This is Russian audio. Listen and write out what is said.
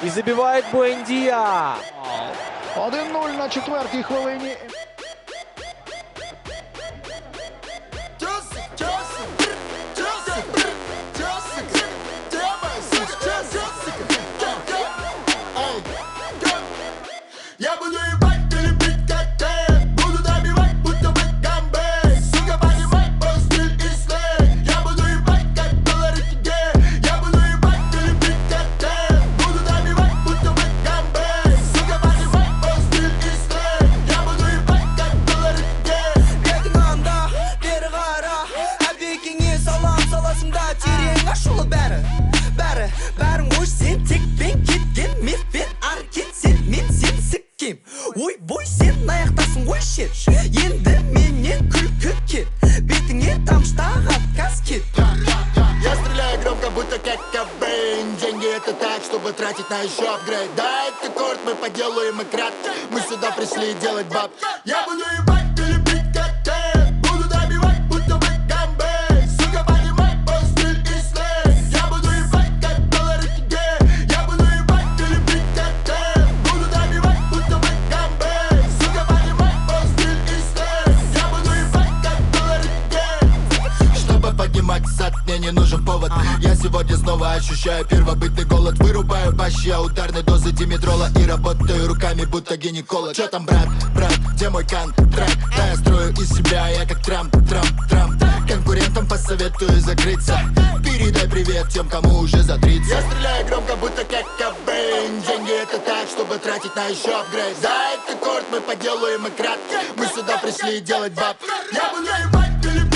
І забиває Буендія. 1-0 на 4-й хвилині. Я буду ебать, ты любить как ты. Буду добивать, будто бы Гамбей. Сука, понимай, мой стиль и слей. Я буду ебать, как доллары тебе. Я буду ебать, ты любить как ты. Буду добивать, будто бы Гамбей. Сука, понимай, мой стиль и слей. Я буду ебать, как доллары тебе. Бетің анда, бері қара Әбекеңе салам саласында терең ашулы бәрін ой сен текпен кеткен мерпен ары кетсен мен сен сіккем ой бой сен аяқтасың ғой шет енді менен күлкі кет бетіңе тамшылаған каскет. Я стреляю громко, будто как Кобейн. Деньги это так, чтобы тратить на еще апгрейд. Да, это корт, мы поделаем и кратко. Мы сюда пришли делать баб. Я буду ебать, ты любить как ты. Буду добивать, будто бы Гамбей. Сука, понимай, мой стиль и слей. Я буду ебать, как доллары тебе. Я буду ебать, ты любить как ты. Буду добивать, будто бы Гамбей. Сука, понимай, мой стиль и слей. Я буду ебать, как доллары тебе. Чтобы поднимать зад, мне не нужен повод. Я сегодня снова ощущаю первобытный голод. Вырубаю бащи, я ударной дозы димедрола. И работаю руками, будто гинеколог. Чё там, брат, где мой контракт? Да, я строю из себя, я как Трамп. Конкурентам посоветую закрыться. Передай привет тем, кому уже за 30. Я стреляю громко, будто как Кобейн. Деньги это так, чтобы тратить на еще апгрейд. Да, это корт, мы поделаем и кратко. Мы сюда пришли делать баб. Я буду ебать, ты любишь.